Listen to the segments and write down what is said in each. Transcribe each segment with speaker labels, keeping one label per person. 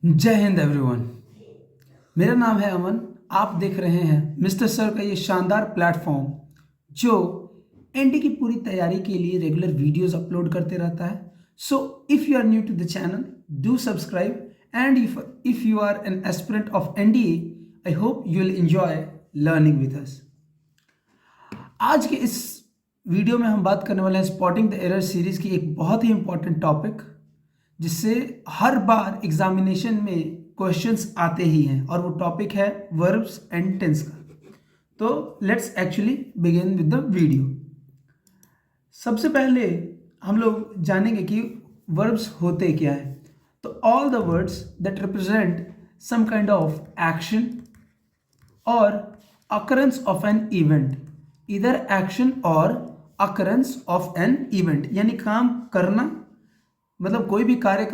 Speaker 1: जय हिंद एवरीवन। मेरा नाम है अमन। आप देख रहे हैं मिस्टर सर का ये शानदार प्लेटफॉर्म जो एनडी की पूरी तैयारी के लिए रेगुलर वीडियोस अपलोड करते रहता है। So if you are new to the channel, do subscribe and if you are an aspirant of NDA, I hope you will enjoy learning with us. आज के इस वीडियो में हम बात करने वाले हैं स्पॉटिंग द एरर सीरीज की एक बहुत ही इंपॉर्टेंट टॉपिक, जिससे हर बार एग्जामिनेशन में क्वेश्चंस आते ही हैं, और वो टॉपिक है वर्ब्स एंड टेंस का। तो let's actually begin with the video. सबसे पहले हम लोग जानेंगे कि वर्ब्स होते क्या है। तो all the words that represent some kind of action और occurrence of an event, either action और occurrence of an event, यानी काम करना, मतलब कोई भी कार्य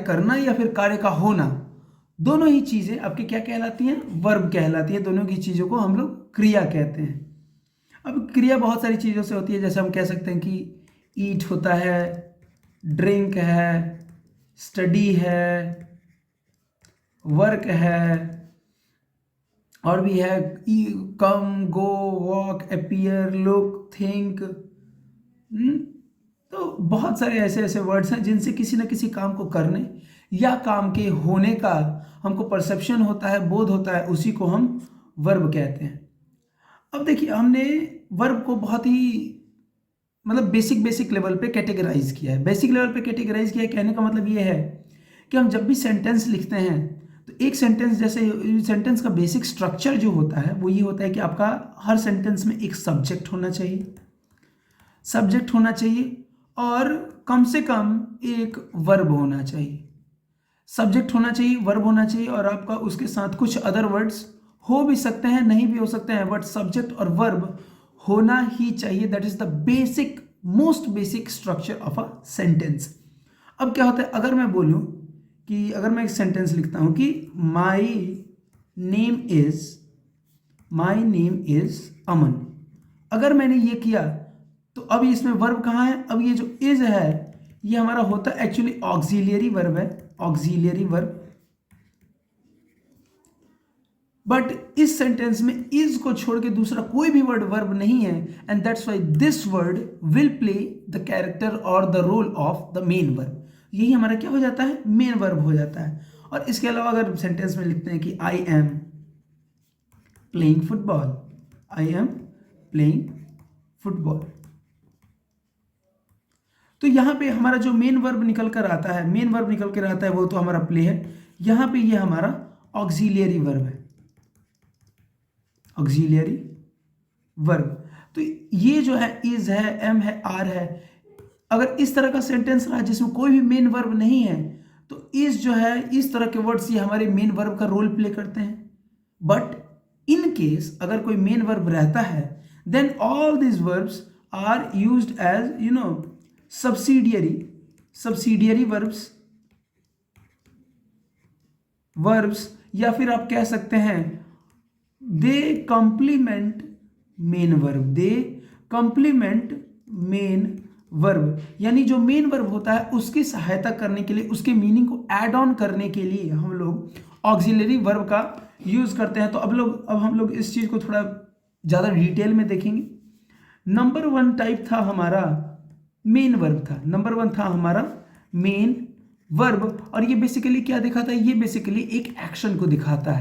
Speaker 1: करना या फिर कार्य का होना, दोनों ही चीजें आपकी क्या कहलाती हैं? वर्ब कहलाती है। दोनों की चीजों को हम लोग क्रिया कहते हैं। अब क्रिया बहुत सारी चीजों से होती है, जैसे हम कह सकते हैं कि ईट होता है, ड्रिंक है, स्टडी है, वर्क है, और भी है कम, गो, वॉक, अपीयर, लुक, थिंक। तो बहुत सारे ऐसे ऐसे वर्ड्स हैं जिनसे किसी न किसी काम को करने या काम के होने का हमको परसेप्शन होता है, बोध होता है, उसी को हम वर्ब कहते हैं। अब देखिए, हमने वर्ब को बहुत ही मतलब बेसिक लेवल पे कैटेगराइज किया है। बेसिक लेवल पे कैटेगराइज किया है, कहने का मतलब ये है कि हम जब भी सेंटेंस लिखते हैं तो एक सेंटेंस, जैसे सेंटेंस का बेसिक स्ट्रक्चर जो होता है वो ये होता है कि आपका हर सेंटेंस में एक सब्जेक्ट होना चाहिए और कम से कम एक वर्ब होना चाहिए। सब्जेक्ट होना चाहिए, वर्ब होना चाहिए, और आपका उसके साथ कुछ अदर वर्ड्स हो भी सकते हैं, नहीं भी हो सकते हैं, बट सब्जेक्ट और वर्ब होना ही चाहिए। That is the basic, most basic structure of a sentence. अब क्या होता है, अगर मैं बोलूं कि अगर मैं एक सेंटेंस लिखता हूं कि माई नेम इज अमन, अगर मैंने ये किया तो अब इसमें वर्ब कहाँ है? अब ये जो इज है ये हमारा होता है एक्चुअली ऑक्सिलियरी वर्ब है, ऑक्सिलियरी वर्ब। बट इस सेंटेंस में इज को छोड़ के दूसरा कोई भी वर्ड वर्ब नहीं है, and that's why this word will play the character और the role of the main verb. यही हमारा क्या हो जाता है? मेन वर्ब हो जाता है। और इसके अलावा अगर सेंटेंस में लिखते हैं कि I am playing football, I am playing football, तो यहां पे हमारा जो मेन वर्ब निकल कर आता है, वो तो हमारा प्ले है। यहां पे ये हमारा ऑक्सिलियरी वर्ब है, ऑक्सिलियरी वर्ब। तो ये जो है इज है, एम है, आर है। अगर इस तरह का सेंटेंस रहा जिसमें कोई भी मेन वर्ब नहीं है, तो इस जो है, इस तरह के वर्ड्स ये हमारे मेन वर्ब का रोल प्ले करते हैं। बट इन केस अगर कोई मेन वर्ब रहता है, then all this verbs are used as subsidiary verbs, या फिर आप कह सकते हैं दे कंप्लीमेंट मेन वर्ब, यानी जो मेन वर्ब होता है उसकी सहायता करने के लिए, उसके मीनिंग को ऐड ऑन करने के लिए हम लोग ऑक्सिलरी वर्ब का यूज करते हैं। तो अब हम लोग इस चीज को थोड़ा ज्यादा डिटेल में देखेंगे। नंबर वन टाइप था हमारा मेन वर्ब था, नंबर वन था हमारा मेन वर्ब, और ये बेसिकली क्या दिखाता है? ये बेसिकली एक एक्शन को दिखाता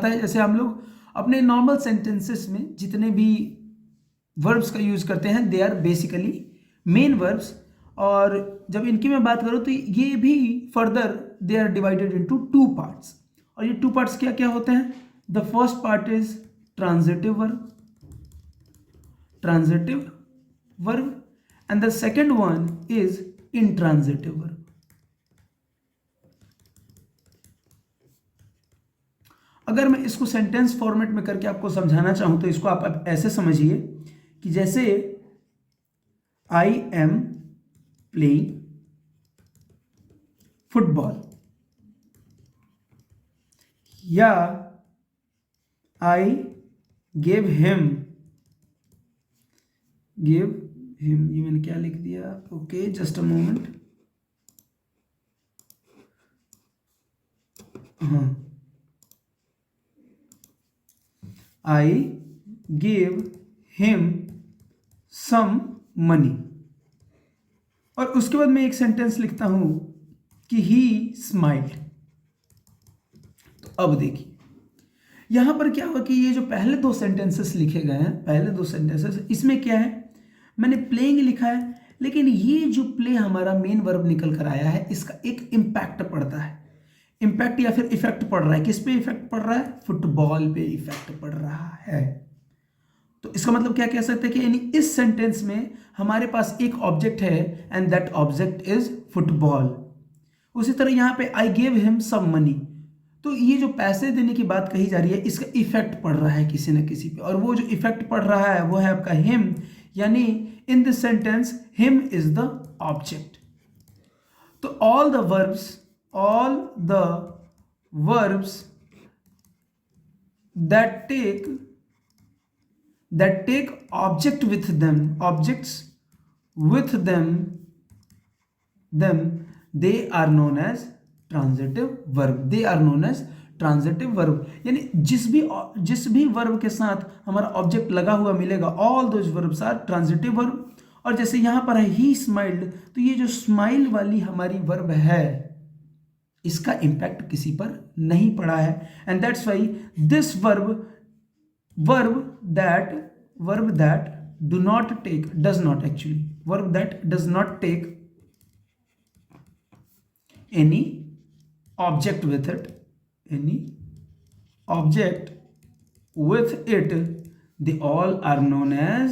Speaker 1: है। जैसे हम लोग अपने नॉर्मल सेंटेंसेस में जितने भी वर्ब्स का यूज करते हैं, they are basically main verbs. और जब इनकी मैं बात करूं तो ये भी further they are divided into two parts, और ये टू पार्ट्स क्या क्या होते हैं? The first part is transitive verb and the second one is intransitive verb. अगर मैं इसको सेंटेंस फॉर्मेट में करके आपको समझाना चाहूं तो इसको आप ऐसे समझिए कि जैसे आई एम प्लेइंग फुटबॉल, या आई गिव हिम, ये मैंने क्या लिख दिया? Okay, just a moment. हाँ, I give him some money, और उसके बाद मैं एक सेंटेंस लिखता हूं कि ही स्माइल्ड। तो अब देखिए यहां पर क्या हुआ कि ये जो पहले दो सेंटेंसेस लिखे गए हैं, पहले दो सेंटेंसेस, इसमें क्या है, मैंने प्लेइंग लिखा है, लेकिन ये जो प्ले हमारा मेन वर्ब निकल कर आया है, इसका एक इम्पैक्ट पड़ता है। इम्पैक्ट या फिर इफेक्ट पड़ रहा है, किस पे इफेक्ट पड़ रहा है, फुटबॉल पे इफेक्ट पड़ रहा है। तो इसका मतलब क्या कह सकते हैं कि यानी इस सेंटेंस में हमारे पास एक ऑब्जेक्ट है and that object is football. उसी तरह यहां पे I give him some money, तो ये जो पैसे देने की बात कही जा रही है, इसका इफेक्ट पड़ रहा है किसी न किसी पे, और वो जो इफेक्ट पड़ रहा है वो है आपका हिम, यानी in this sentence him is the object. तो all the verbs that take objects with them, they are known as transitive verb। यानी जिस भी वर्ब के साथ हमारा ऑब्जेक्ट लगा हुआ मिलेगा, all those verbs are transitive verb. और जैसे यहां पर है ही स्माइल्ड, तो ये जो स्माइल वाली हमारी वर्ब है, इसका इंपैक्ट किसी पर नहीं पड़ा है, and that's why this verb that does not take any object with it, they all are known as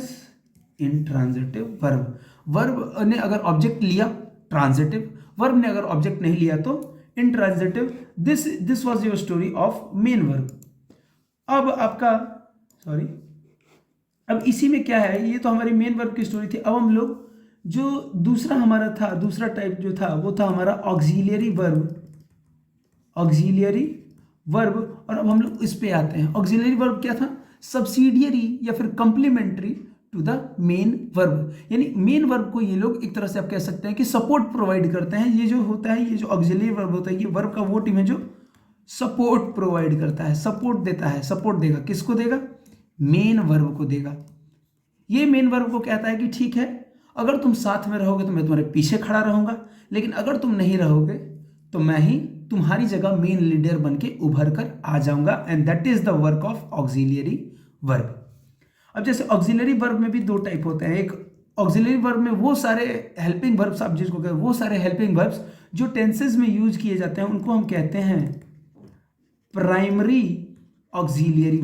Speaker 1: intransitive verb। Verb ने अगर ऑब्जेक्ट लिया ट्रांजिटिव, वर्ब ने अगर ऑब्जेक्ट नहीं लिया तो intransitive। This was your story of main verb. अब आपका अब इसी में क्या है, ये तो हमारी मेन वर्ब की स्टोरी थी। अब हम लोग जो दूसरा हमारा था, दूसरा टाइप जो था वो था हमारा ऑक्सिलियरी वर्ब। और अब हम लोग इस पे आते हैं। ऑक्सिलियरी वर्ब क्या था, सब्सिडियरी या फिर complementary to the main verb. यानी मेन वर्ब को ये लोग एक तरह से आप कह सकते हैं कि सपोर्ट प्रोवाइड करते हैं। ये जो होता है, ये जो ऑक्सिलियरी वर्ब होता है, ये वर्ब का वो टीम है जो सपोर्ट प्रोवाइड करता है, सपोर्ट देता है। सपोर्ट देगा, किसको देगा, मेन वर्ब को देगा। ये मेन वर्ब को कहता है कि ठीक है, अगर तुम साथ में रहोगे तो मैं तुम्हारे पीछे खड़ा रहूंगा, लेकिन अगर तुम नहीं रहोगे तो मैं ही तुम्हारी जगह मेन लीडर बन के उभर कर आ जाऊंगा, and that is the work of auxiliary verb. अब जैसे ऑक्सिलियरी वर्ब में भी दो टाइप होते हैं। एक ऑक्सिलियरी वर्ब में वो सारे हेल्पिंग वर्ब्स, आप जिसको कहते हैं वो सारे हेल्पिंग वर्ब्स जो टेंसेस में यूज किए जाते हैं, उनको हम कहते हैं प्राइमरी ऑक्सिलियरी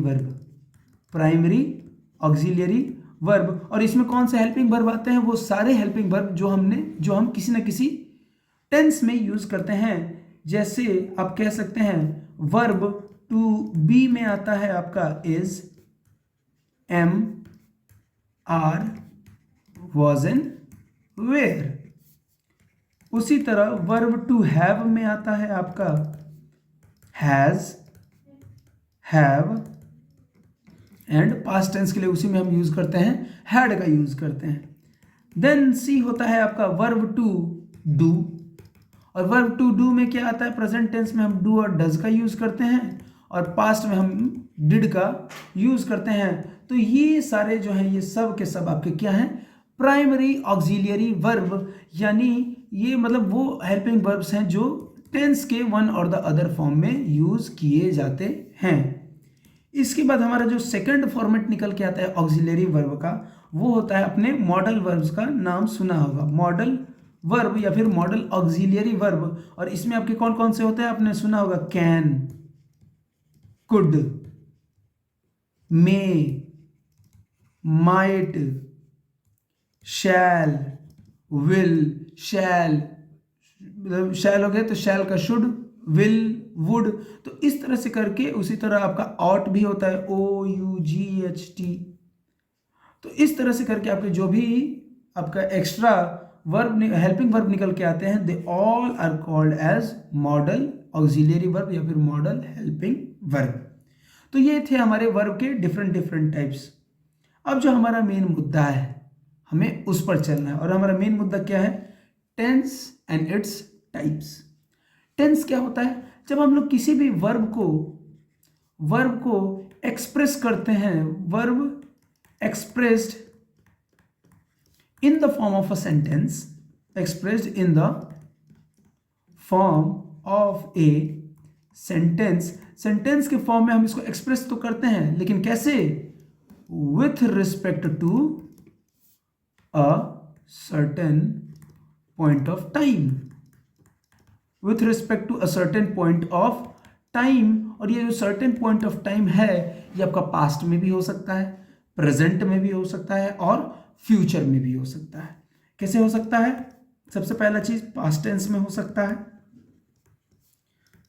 Speaker 1: वर्ब। और इसमें कौन से हेल्पिंग वर्ब आते हैं, वो सारे हेल्पिंग वर्ब जो हम किसी न किसी टेंस में यूज करते हैं। जैसे आप कह सकते हैं वर्ब टू बी में आता है आपका is, am, are, was and, were. उसी तरह वर्ब टू हैव में आता है आपका has, have, and past tense के लिए उसी में हम यूज करते हैं हैड का यूज करते हैं। देन सी होता है आपका वर्ब टू डू, और वर्ब टू डू में क्या आता है, प्रेजेंट टेंस में हम डू और डज का यूज करते हैं, और पास्ट में हम डिड का यूज करते हैं। तो ये सारे जो हैं, ये सब के सब आपके क्या हैं, प्राइमरी ऑक्सिलियरी वर्ब। यानी ये मतलब वो हेल्पिंग वर्ब्स हैं जो टेंस के वन और द अदर फॉर्म में यूज किए जाते हैं। इसके बाद हमारा जो सेकंड फॉर्मेट निकल के आता है ऑक्सिलियरी वर्ब का, वो होता है, अपने मॉडल वर्ब्स का नाम सुना होगा, मॉडल वर्ब या फिर मॉडल ऑक्सिलियरी वर्ब। और इसमें आपके कौन कौन से होते हैं, आपने सुना होगा can, could, may, might, shall, will. Shall हो गया तो शैल का शुड, विल, वुड। तो इस तरह से करके, उसी तरह आपका ऑट भी होता है, OUGHT। तो इस तरह से करके आपके जो भी आपका एक्स्ट्रा वर्ब, हेल्पिंग वर्ब निकल के आते हैं, they all are called as modal auxiliary verb या फिर मॉडल हेल्पिंग वर्ब। तो ये थे हमारे वर्ब के डिफरेंट टाइप्स। अब जो हमारा मेन मुद्दा है, हमें उस पर चलना है, और हमारा मेन मुद्दा क्या है, tense and its types. Tense क्या होता है, जब हम लोग किसी भी वर्ब को एक्सप्रेस करते हैं, verb expressed in the form of a sentence, expressed in the form of a sentence, sentence के फॉर्म में हम इसको एक्सप्रेस तो करते हैं, लेकिन कैसे? With respect to a certain point of time, with respect to a certain point of time. और ये जो सर्टेन पॉइंट ऑफ टाइम है, ये आपका पास्ट में भी हो सकता है, प्रेजेंट में भी हो सकता है और फ्यूचर में भी हो सकता है। कैसे हो सकता है? सबसे पहला चीज पास्ट टेंस में हो सकता है,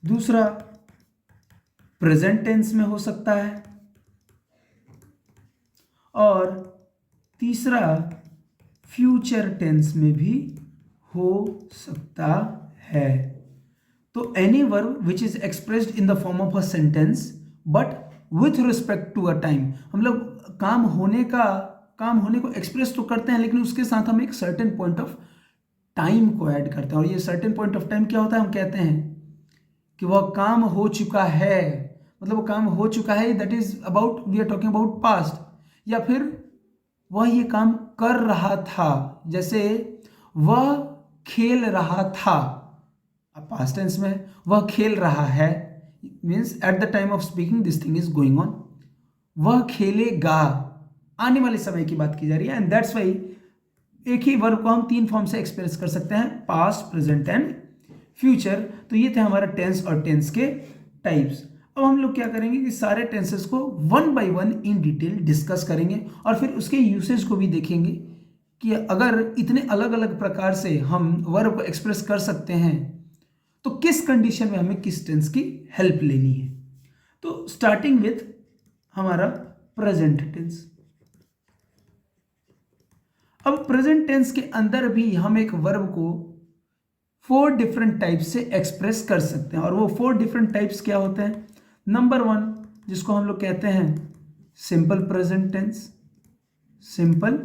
Speaker 1: दूसरा प्रेजेंट टेंस में हो सकता है और तीसरा फ्यूचर टेंस में भी हो सकता है। तो any verb which is expressed in the form of a sentence but with respect to a time, हम लोग काम होने को एक्सप्रेस तो करते हैं, लेकिन उसके साथ हम एक सर्टेन पॉइंट ऑफ टाइम को ऐड करते हैं। और ये सर्टेन पॉइंट ऑफ टाइम क्या होता है? हम कहते हैं कि वह काम हो चुका है, मतलब वो काम हो चुका है, that is about, we are talking about past. या फिर वह ये काम कर रहा था, जैसे वह खेल रहा था, अब पास्ट टेंस में वह खेल रहा है, means eight the time of speaking this thing is going on. वह खेलेगा, आने वाले समय की बात की जा रही है, एंड दैट्स वाई एक ही वर्ब को हम 3 फॉर्म से एक्सप्रेस कर सकते हैं, पास्ट, प्रेजेंट एंड फ्यूचर। तो ये थे हमारा टेंस और टेंस के टाइप्स। अब हम लोग क्या करेंगे कि सारे टेंसेस को one by one in detail discuss करेंगे और फिर उसके यूसेज को भी देखेंगे कि अगर इतने अलग अलग प्रकार से हम वर्ब को एक्सप्रेस कर सकते हैं तो किस कंडीशन में हमें किस टेंस की हेल्प लेनी है। तो स्टार्टिंग विथ हमारा प्रेजेंट टेंस। अब प्रेजेंट टेंस के अंदर भी हम एक वर्ब को 4 डिफरेंट टाइप्स से एक्सप्रेस कर सकते हैं, और वो 4 डिफरेंट टाइप्स क्या होते हैं? नंबर 1, जिसको हम लोग कहते हैं simple present tense, simple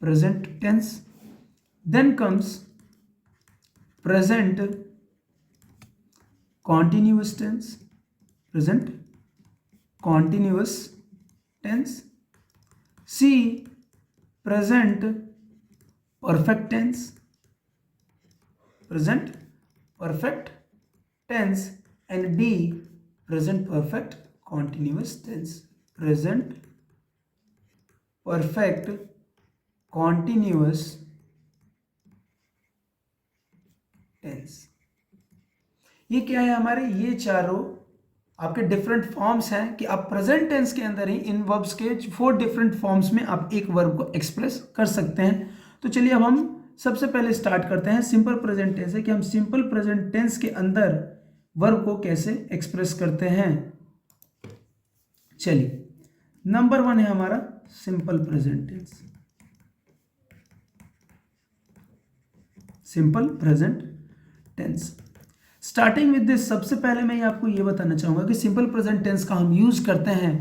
Speaker 1: present tense. Then comes present continuous tense, present continuous tense. See present perfect tense, present perfect tense, and D present perfect continuous tense, present perfect continuous tense। ये क्या है हमारे? ये चारों आपके different forms हैं कि आप प्रेजेंट टेंस के अंदर ही इन वर्ब्स के 4 डिफरेंट फॉर्म्स में आप एक वर्ब को एक्सप्रेस कर सकते हैं। तो चलिए अब हम सबसे पहले स्टार्ट करते हैं सिंपल प्रेजेंट टेंस से, कि हम सिंपल प्रेजेंट टेंस के अंदर वर्ब को कैसे एक्सप्रेस करते हैं। चलिए, नंबर 1 है हमारा simple present tense, simple present tense. Starting with this, सबसे पहले मैं आपको ये बताना चाहूंगा कि सिंपल प्रेजेंट टेंस का हम यूज करते हैं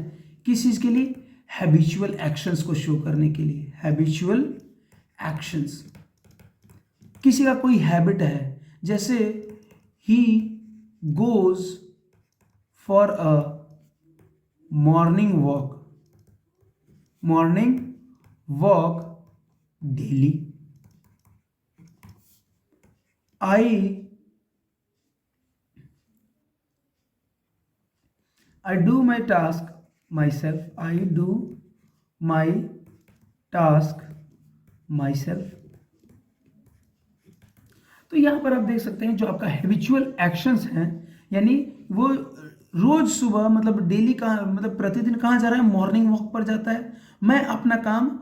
Speaker 1: किस चीज के लिए? हैबिचुअल एक्शंस को शो करने के लिए। हैबिचुअल एक्शंस, किसी का कोई हैबिट है, जैसे he goes for a morning walk daily. I do my task myself. I do my task myself. तो यहाँ पर आप देख सकते हैं जो आपका हैबिचुअल एक्शंस हैं, यानी वो रोज सुबह, मतलब डेली का, मतलब प्रतिदिन कहाँ जा रहा है? मॉर्निंग वॉक पर जाता है। मैं अपना काम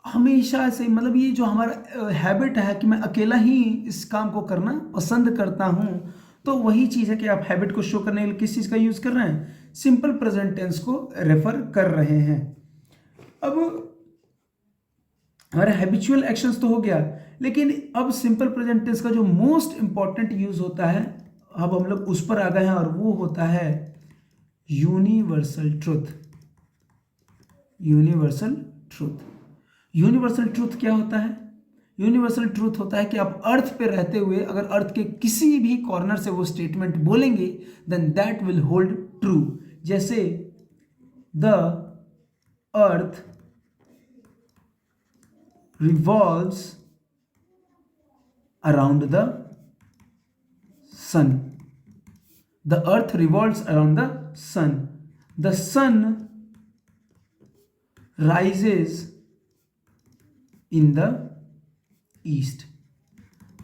Speaker 1: हमेशा से, मतलब ये जो हमारा हैबिट है कि मैं अकेला ही इस काम को करना पसंद करता हूँ, तो वही चीज़ है कि आप हैबिट को शो करने के लिए किस चीज़ का यूज़ कर रहे हैं? सिंपल प्रेजेंट टेंस को रेफर कर रहे हैं। अब हमारे हैबिचुअल एक्शंस तो हो गया, लेकिन अब सिंपल प्रेजेंट टेंस का जो मोस्ट इंपॉर्टेंट यूज होता है, अब हम लोग उस पर आ गए हैं, और वो होता है universal truth. Universal truth, universal truth क्या होता है? यूनिवर्सल ट्रूथ होता है कि आप अर्थ पे रहते हुए अगर अर्थ के किसी भी कॉर्नर से वो स्टेटमेंट बोलेंगे then that will hold true. जैसे the earth revolves around the sun, the earth revolves around the sun, the sun rises in the east,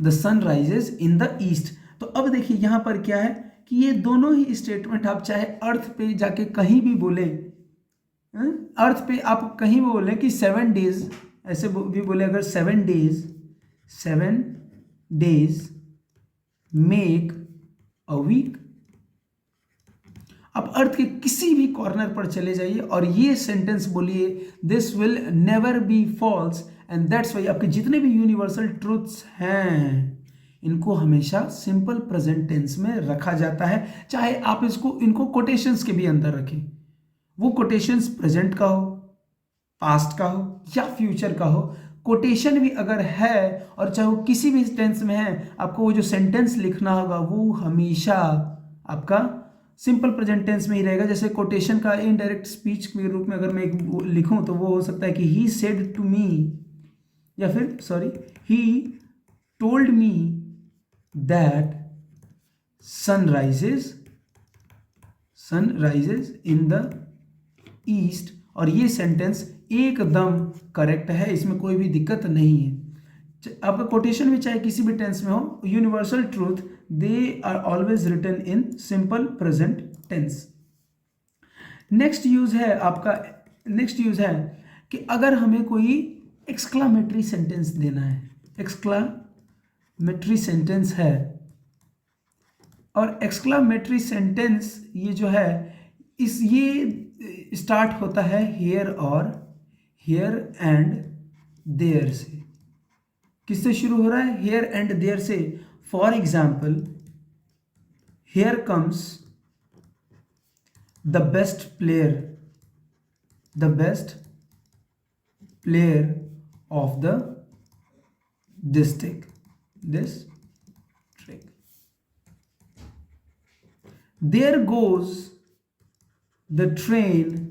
Speaker 1: the sun rises in the east। तो अब देखिए यहां पर क्या है कि ये दोनों ही स्टेटमेंट आप चाहे अर्थ पे जाके कहीं भी बोले, अर्थ पे आप कहीं भी बोले कि 7 डेज, ऐसे भी बोले अगर 7 डेज मेक अ वीक, आप अर्थ के किसी भी कॉर्नर पर चले जाइए और ये सेंटेंस बोलिए, this will never be false and that's why. आपके जितने भी यूनिवर्सल ट्रूथ्स हैं इनको हमेशा सिंपल प्रेजेंट टेंस में रखा जाता है, चाहे आप इनको कोटेशंस के भी अंदर रखें, वो कोटेशंस प्रेजेंट का हो, पास्ट का हो या फ्यूचर का हो, कोटेशन भी अगर है और चाहे वो किसी भी टेंस में है, आपको वो जो सेंटेंस लिखना होगा वो हमेशा आपका सिंपल प्रेजेंट टेंस में ही रहेगा। जैसे कोटेशन का इनडायरेक्ट स्पीच के रूप में अगर मैं एक लिखूं तो वो हो सकता है कि ही सेड टू मी, या फिर sorry he told me that sun rises in the east, और ये सेंटेंस एकदम करेक्ट है, इसमें कोई भी दिक्कत नहीं है। आपका कोटेशन भी चाहे किसी भी टेंस में हो, universal truth they are always written in simple present tense. Next use है कि अगर हमें कोई एक्सक्लामेटरी सेंटेंस देना है, एक्सक्लामेटरी सेंटेंस है, और एक्सक्लामेटरी सेंटेंस ये जो है ये स्टार्ट होता है हियर एंड देयर से। किससे शुरू हो रहा है? हियर एंड देयर से। For example, here comes the best player of the district. There goes the train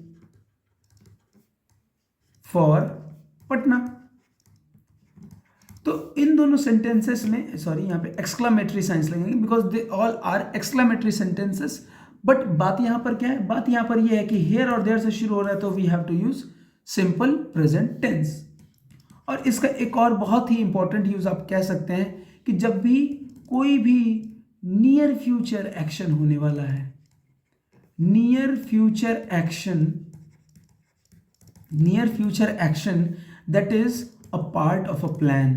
Speaker 1: for Patna. तो इन दोनों सेंटेंसेस में, सॉरी यहाँ पे एक्सक्लामेटरी साइंस लगेंगे because they all are exclamatory sentences. But बात यहाँ पर क्या है? बात यहाँ पर यह है कि हेयर और देयर से शुरू हो रहा है तो we have to use simple present tense. और इसका एक और बहुत ही इंपॉर्टेंट यूज आप कह सकते हैं कि जब भी कोई भी नियर फ्यूचर एक्शन होने वाला है, near future action that is a part of a plan,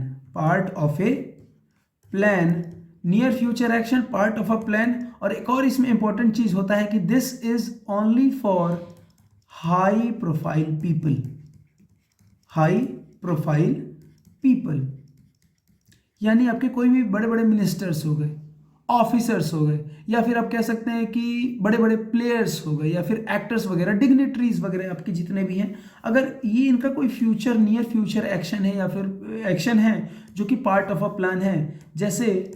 Speaker 1: near future action part of a plan. और एक और इसमें इंपॉर्टेंट चीज होता है कि this is only for high profile people, यानी आपके कोई भी बड़े बड़े मिनिस्टर्स हो गए, ऑफिसर्स हो गए, या फिर आप कह सकते हैं कि बड़े बड़े प्लेयर्स हो गए, या फिर एक्टर्स वगैरह, डिग्नेटरीज वगैरह आपके जितने भी हैं, अगर ये इनका कोई नियर फ्यूचर एक्शन है या फिर एक्शन है जो कि पार्ट ऑफ अ प्लान है, जैसे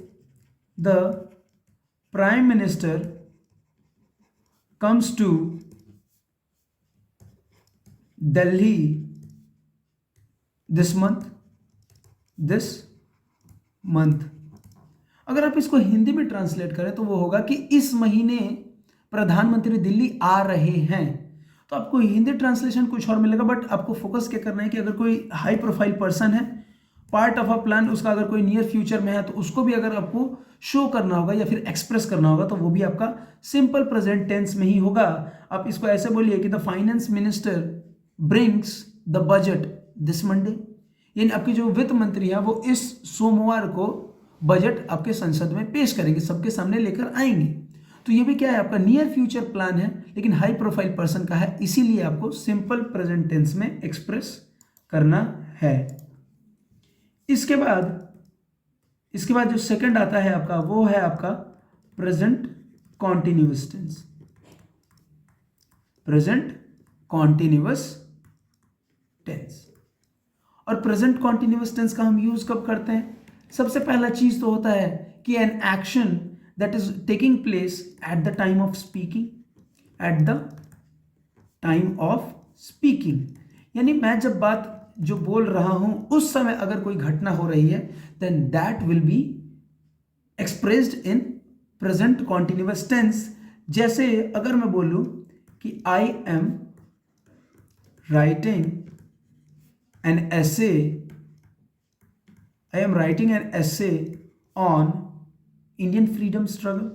Speaker 1: the prime minister comes to Delhi this month. अगर आप इसको हिंदी में ट्रांसलेट करें तो वो होगा कि इस महीने प्रधानमंत्री दिल्ली आ रहे हैं। तो आपको हिंदी ट्रांसलेशन कुछ और मिलेगा, बट आपको फोकस क्या करना है कि अगर कोई हाई प्रोफाइल पर्सन है, पार्ट ऑफ अ प्लान, उसका अगर कोई नियर फ्यूचर में है तो उसको भी अगर आपको शो करना होगा या फिर एक्सप्रेस करना होगा तो वो भी आपका सिंपल प्रेजेंट टेंस में ही होगा। आप इसको ऐसे बोलिए कि the finance minister brings the budget this Monday, यानी आपके जो वित्त मंत्री है वो इस सोमवार को बजट आपके संसद में पेश करेंगे, सबके सामने लेकर आएंगे। तो ये भी क्या है? आपका नियर फ्यूचर प्लान है लेकिन हाई प्रोफाइल पर्सन का है, इसीलिए आपको सिंपल प्रेजेंट टेंस में एक्सप्रेस करना है। इसके बाद जो सेकंड आता है आपका, वो है आपका प्रेजेंट कॉन्टिन्यूअस टेंस। और प्रेजेंट कॉन्टिन्यूअस टेंस का हम यूज कब करते हैं? सबसे पहला चीज तो होता है कि an action that is taking place at the time of speaking, eight the time of speaking, यानी मैं जब बात जो बोल रहा हूं उस समय अगर कोई घटना हो रही है, then that will be expressed in present continuous tense. जैसे अगर मैं बोलूं कि I am writing an essay, I am writing an essay on Indian freedom struggle.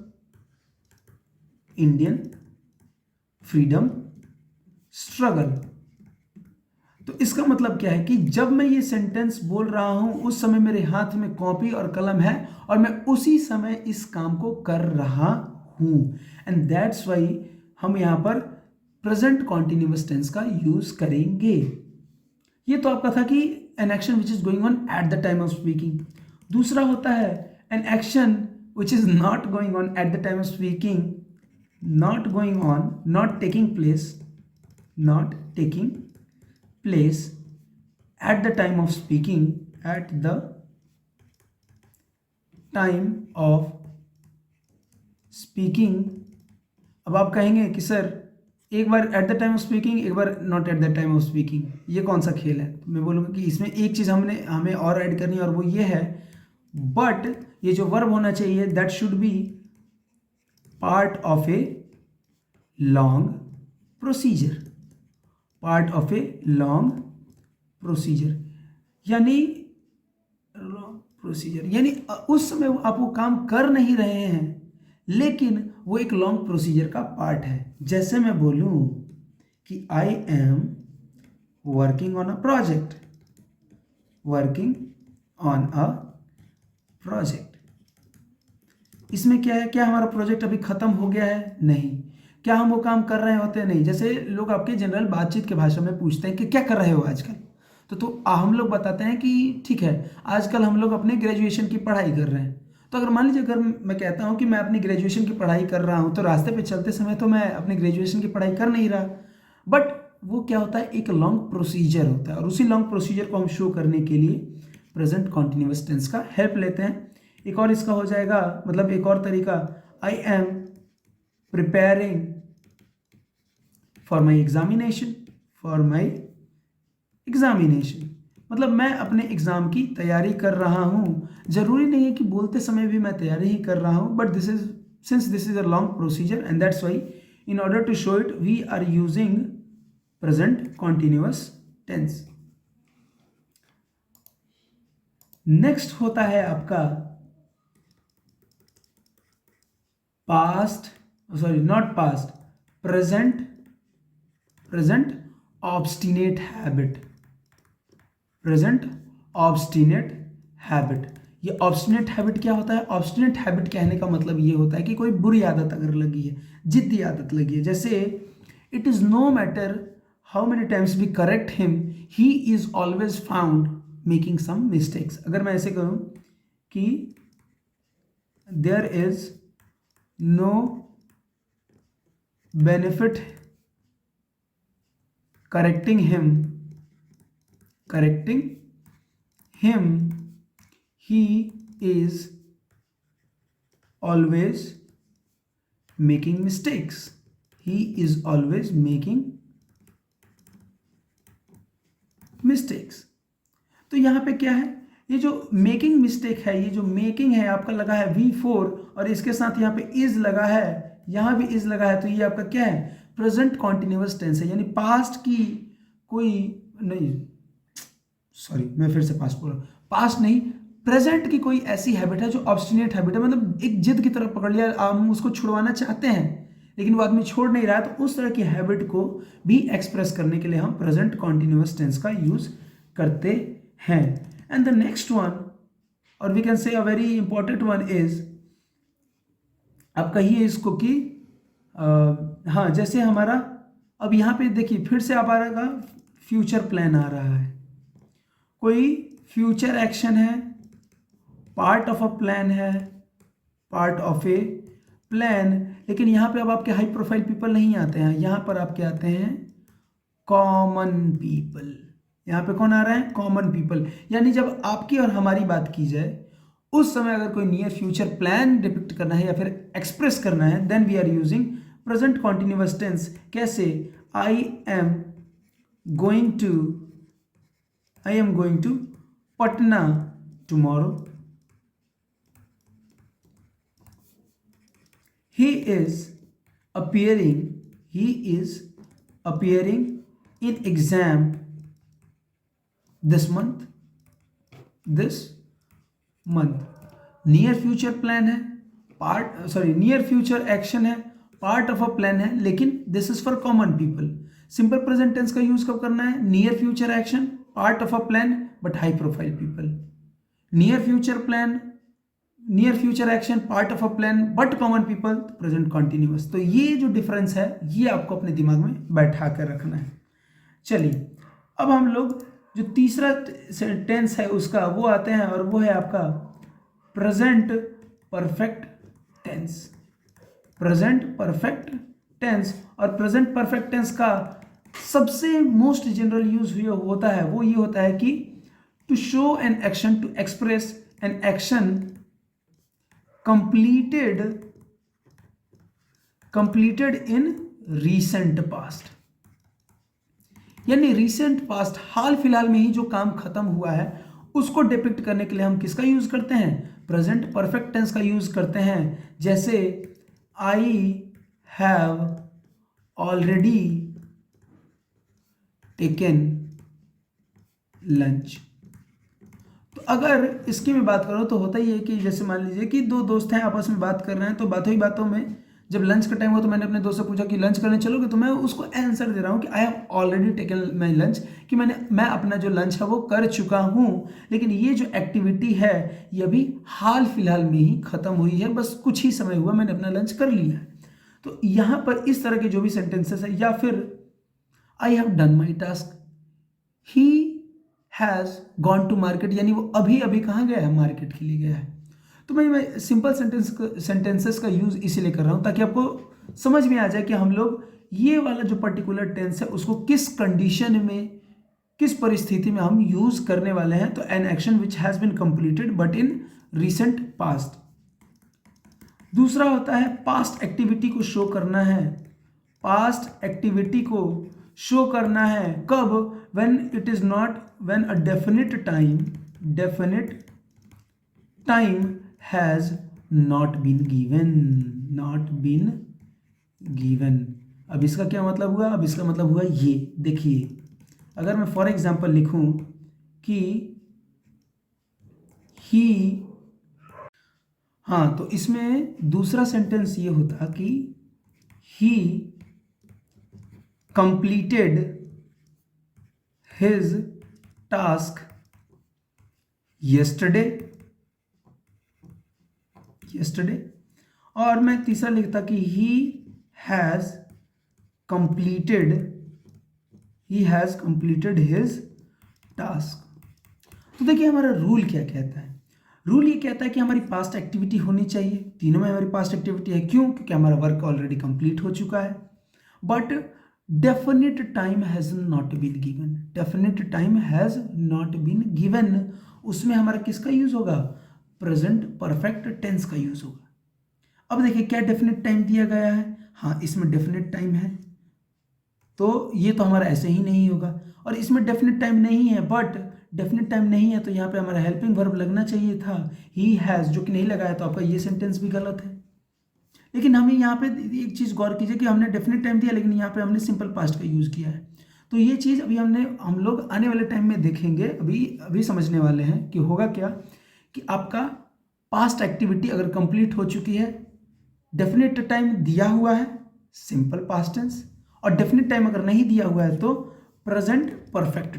Speaker 1: Indian freedom struggle. तो इसका मतलब क्या है कि जब मैं ये सेंटेंस बोल रहा हूं उस समय मेरे हाथ में कॉपी और कलम है और मैं उसी समय इस काम को कर रहा हूं, एंड दैट्स वाई हम यहां पर प्रेजेंट कॉन्टिन्यूअस टेंस का यूज करेंगे। ये तो आपका था कि an action which is going on eight the time of speaking. दूसरा होता है N action which is not going on eight the time of speaking, not going on, not taking place, not taking place at the time of speaking, eight the time of speaking. अब आप कहेंगे कि sir एक बार eight the time of speaking, एक बार not at the time of speaking, ये कौन सा खेल है? तो मैं बोलूँगा कि इसमें एक चीज़ हमें और ऐड करनी है और वो ये है, बट ये जो वर्ब होना चाहिए that should be part of a long procedure, part of a long procedure, यानी प्रोसीजर, यानी उस समय आप वो काम कर नहीं रहे हैं लेकिन वो एक लॉन्ग प्रोसीजर का पार्ट है। जैसे मैं बोलूं कि I am working on a project, working on a project, इसमें क्या है, क्या हमारा प्रोजेक्ट अभी खत्म हो गया है? नहीं। क्या हम वो काम कर रहे होते हैं? नहीं। जैसे लोग आपके जनरल बातचीत के भाषा में पूछते हैं कि क्या कर रहे हो आजकल, तो हम लोग बताते हैं कि ठीक है आजकल हम लोग अपने ग्रेजुएशन की पढ़ाई कर रहे हैं। तो अगर मान लीजिए अगर मैं कहता हूँ कि मैं अपनी ग्रेजुएशन की पढ़ाई कर रहा हूँ, तो रास्ते पे चलते समय तो मैं अपनी ग्रेजुएशन की पढ़ाई कर नहीं रहा, बट वो क्या होता है, एक लॉन्ग प्रोसीजर होता है, और उसी लॉन्ग प्रोसीजर को हम शो करने के लिए प्रेजेंट कॉन्टिन्यूअस टेंस का हेल्प लेते हैं। एक और इसका हो जाएगा, मतलब एक और तरीका, I am preparing for my examination, for my examination, मतलब मैं अपने एग्जाम की तैयारी कर रहा हूँ। जरूरी नहीं है कि बोलते समय भी मैं तैयारी ही कर रहा हूँ, but since this is a long procedure and that's why in order to show it we are using present continuous tense. Next होता है आपका past, sorry not past, present obstinate habit, present obstinate habit. ये obstinate habit क्या होता है? Obstinate habit कहने का मतलब ये होता है कि कोई बुरी आदत अगर लगी है, जिद्दी आदत लगी है, जैसे it is no matter how many times we correct him, he is always found making some mistakes. अगर मैं ऐसे कहूं कि there is no benefit correcting him, he is always making mistakes, he is always making mistakes। तो यहां पे क्या है, ये जो मेकिंग मिस्टेक है, ये जो मेकिंग है आपका लगा है V4 और इसके साथ यहाँ पे इज लगा है, यहां भी इज लगा है, तो ये आपका क्या है, प्रेजेंट कॉन्टिन्यूअस टेंस है, यानी पास्ट की कोई नहीं, सॉरी मैं फिर से पास्ट बोल रहा हूं, पास्ट नहीं, प्रेजेंट की कोई ऐसी हैबिट है जो ऑब्स्टिनेट हैबिट है, मतलब एक जिद की तरफ पकड़ लिया, हम उसको छुड़वाना चाहते हैं लेकिन वो आदमी छोड़ नहीं रहा है, तो उस तरह की हैबिट को भी एक्सप्रेस करने के लिए हम प्रेजेंट कॉन्टिन्यूअस टेंस का यूज करते हैं। एंड द नेक्स्ट वन, और we can say a very important one is, आप कहिए इसको कि हाँ, जैसे हमारा अब यहाँ पे देखिए फिर से आप आ रहा फ्यूचर प्लान आ रहा है, कोई फ्यूचर एक्शन है, पार्ट ऑफ अ प्लान है, पार्ट ऑफ ए प्लान, लेकिन यहाँ पे अब आपके हाई प्रोफाइल पीपल नहीं आते हैं, यहाँ पर आपके आते हैं कॉमन पीपल, यहाँ पे कौन आ रहा है, कॉमन पीपल। यानी जब आपकी और हमारी बात की जाए उस समय अगर कोई नियर फ्यूचर प्लान डिपिक्ट करना है या फिर एक्सप्रेस करना है, then we are using present continuous tense. कैसे, I am going to Patna tomorrow, he is appearing in exam this month। Near future plan है, नियर फ्यूचर एक्शन है, पार्ट ऑफ अ प्लान है, लेकिन this is for common people. Simple present tense का use कब करना है, near future action, part of a plan but high profile people. Near future action, part of a plan but common people, present continuous. तो ये जो difference है ये आपको अपने दिमाग में बैठा कर रखना है। चलिए अब हम लोग जो तीसरा टेंस है उसका वो आते हैं, और वो है आपका present perfect tense. Present perfect tense, और प्रेजेंट परफेक्ट टेंस का सबसे मोस्ट जनरल यूज होता है वो ये होता है कि to show an action, to express an action completed in recent past। यानी recent past, हाल फिलहाल में ही जो काम खत्म हुआ है उसको डिपिक्ट करने के लिए हम किसका यूज करते हैं, प्रेजेंट परफेक्ट टेंस का यूज करते हैं। जैसे I have already taken lunch. तो अगर इसकी मैं बात करूं तो होता ही है कि जैसे मान लीजिए कि दो दोस्त हैं आपस में बात कर रहे हैं, तो बातों ही बातों में जब लंच का टाइम हुआ तो मैंने अपने दोस्त से पूछा कि लंच करने चलोगे, तो मैं उसको आंसर दे रहा हूं कि I have already taken my lunch, कि मैं अपना जो लंच है वो कर चुका हूं, लेकिन ये जो एक्टिविटी है ये अभी हाल फिलहाल में ही खत्म हुई है, बस कुछ ही समय हुआ मैंने अपना लंच कर लिया है। तो यहां पर इस तरह के जो भी सेंटेंसेस है, या फिर I have done my task, he has gone to market, यानी वो अभी अभी कहाँ गया है, मार्केट के लिए गया है। तो मैं सिंपल सेंटेंसेस का यूज इसीलिए कर रहा हूं ताकि आपको समझ में आ जाए कि हम लोग ये वाला जो पर्टिकुलर टेंस है उसको किस कंडीशन में, किस परिस्थिति में हम यूज करने वाले हैं। तो an action which has been completed but in recent past. दूसरा होता है पास्ट एक्टिविटी को शो करना है। पास्ट एक्टिविटी को शो करना है कब, when it is not, when a definite time has not been given. अब इसका क्या मतलब हुआ, अब इसका मतलब हुआ ये देखिए, अगर मैं फॉर एग्जांपल लिखूं कि ही, हाँ तो इसमें दूसरा सेंटेंस ये होता कि ही completed his task yesterday। और मैं तीसरा लिखता कि he has completed his task। तो देखिए हमारा रूल क्या कहता है, रूल ये कहता है कि हमारी पास्ट एक्टिविटी होनी चाहिए, तीनों में हमारी पास्ट एक्टिविटी है। क्यों, क्योंकि हमारा वर्क ऑलरेडी कंप्लीट हो चुका है। But definite time has not been given, उसमें हमारा किसका यूज होगा, प्रेजेंट परफेक्ट टेंस का यूज होगा। अब देखिए क्या डेफिनेट टाइम दिया गया है, हाँ इसमें डेफिनेट टाइम है, तो ये तो हमारा ऐसे ही नहीं होगा। और इसमें डेफिनेट टाइम नहीं है, बट डेफिनेट टाइम नहीं है तो यहाँ पे हमारा हेल्पिंग वर्ब लगना चाहिए था, ही हैज, जो कि नहीं लगाया, तो आपका ये सेंटेंस भी गलत है। लेकिन हमें यहाँ पे एक चीज़ गौर कीजिए कि हमने डेफिनेट टाइम दिया, लेकिन यहाँ पे हमने सिंपल पास्ट का यूज़ किया है। तो ये चीज़ अभी हम लोग आने वाले टाइम में देखेंगे, अभी समझने वाले हैं कि होगा क्या, कि आपका पास्ट एक्टिविटी अगर कंप्लीट हो चुकी है, डेफिनेट टाइम दिया हुआ है सिंपल पास्ट टेंस, और डेफिनेट टाइम अगर नहीं दिया हुआ है तो प्रेजेंट परफेक्ट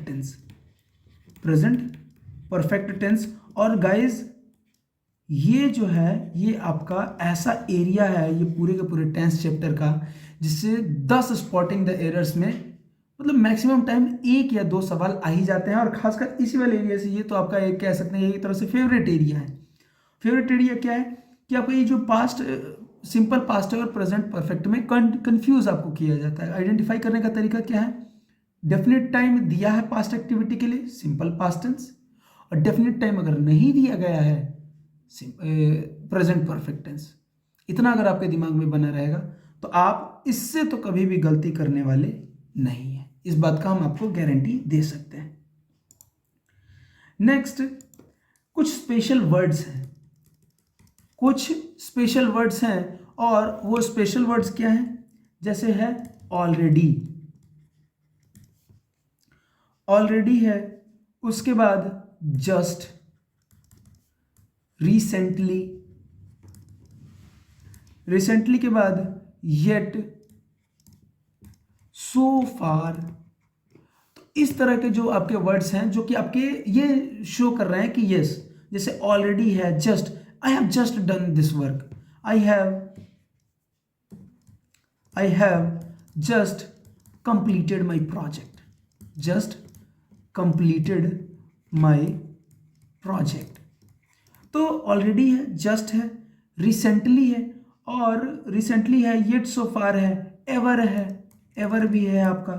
Speaker 1: टेंस। और गाइज ये जो है ये आपका ऐसा एरिया है, ये पूरे के पूरे टेंस चैप्टर का, जिससे 10 स्पॉटिंग द एरर्स में मतलब मैक्सिमम टाइम 1 या 2 सवाल आ ही जाते हैं। और खासकर इसी वाले एरिया से, ये तो आपका एक कह सकते हैं एक तरह से फेवरेट एरिया है। फेवरेट एरिया क्या है कि आपका ये जो पास्ट, सिंपल पास्ट और प्रेजेंट परफेक्ट में कंफ्यूज आपको किया जाता है। आइडेंटिफाई करने का तरीका क्या है, डेफिनेट टाइम दिया है पास्ट एक्टिविटी के लिए, सिंपल पास्ट टेंस, और डेफिनेट टाइम अगर नहीं दिया गया है, प्रेजेंट परफेक्ट टेंस। इतना अगर आपके दिमाग में बना रहेगा तो आप इससे तो कभी भी गलती करने वाले नहीं है, इस बात का हम आपको गारंटी दे सकते हैं। नेक्स्ट, कुछ स्पेशल वर्ड्स हैं, कुछ स्पेशल वर्ड्स हैं, और वो स्पेशल वर्ड्स क्या हैं? जैसे है ऑलरेडी, ऑलरेडी है, उसके बाद जस्ट, रिसेंटली, रिसेंटली के बाद येट, सो फार। तो इस तरह के जो आपके वर्ड्स हैं जो कि आपके ये शो कर रहे हैं कि यस, जैसे ऑलरेडी है, just, I have just done this work, I have just completed my project, just completed my project. तो ऑलरेडी है, जस्ट है, रिसेंटली है, और रिसेंटली है, येट, सो फार है, एवर भी है आपका।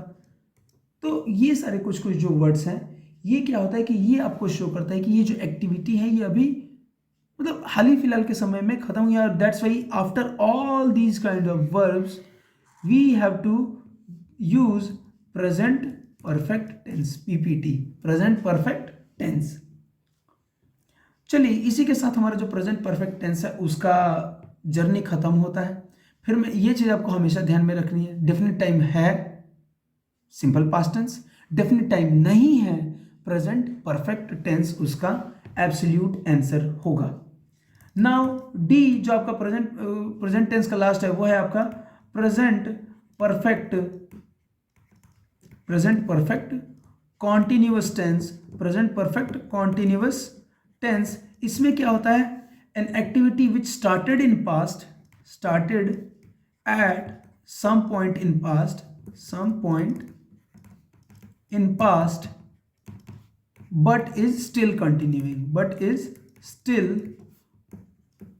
Speaker 1: तो ये सारे कुछ कुछ जो वर्ड्स हैं, ये क्या होता है कि ये आपको शो करता है कि ये जो एक्टिविटी है ये अभी मतलब हाल ही फिलहाल के समय में खत्म हुई। That's why after all these kind of verbs we have to use present perfect tense, PPT, present perfect tense. चलिए, इसी के साथ हमारा जो प्रेजेंट परफेक्ट टेंस है उसका जर्नी खत्म होता है। फिर मैं ये चीज़ आपको हमेशा ध्यान में रखनी है, डेफिनेट टाइम है, simple past tense, definite time नहीं है, प्रेजेंट परफेक्ट टेंस उसका एब्सोल्यूट आंसर होगा। नाउ डी, जो आपका प्रेजेंट टेंस का लास्ट है, वो है आपका present perfect continuous tense, present perfect continuous tense. इसमें क्या होता है? An activity which started at some point in past but is still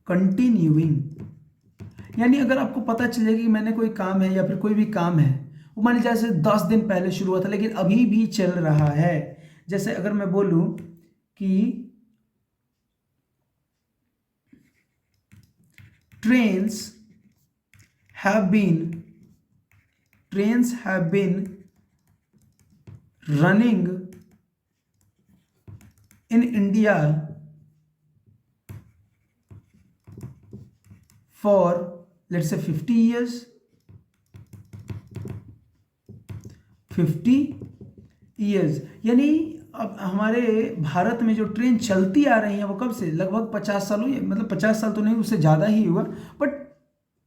Speaker 1: continuing, यानी अगर आपको पता चलेगा कि मैंने कोई काम है या फिर कोई भी काम है, वो मान लीजिए जैसे 10 दिन पहले शुरू हुआ था लेकिन अभी भी चल रहा है। जैसे अगर मैं बोलूं कि trains have been running in India for let's say 50 years, 50 years, यानी अब हमारे भारत में जो ट्रेन चलती आ रही है वो कब से? लगभग 50 साल हुई, मतलब 50 साल तो नहीं, उससे ज़्यादा ही हुआ, बट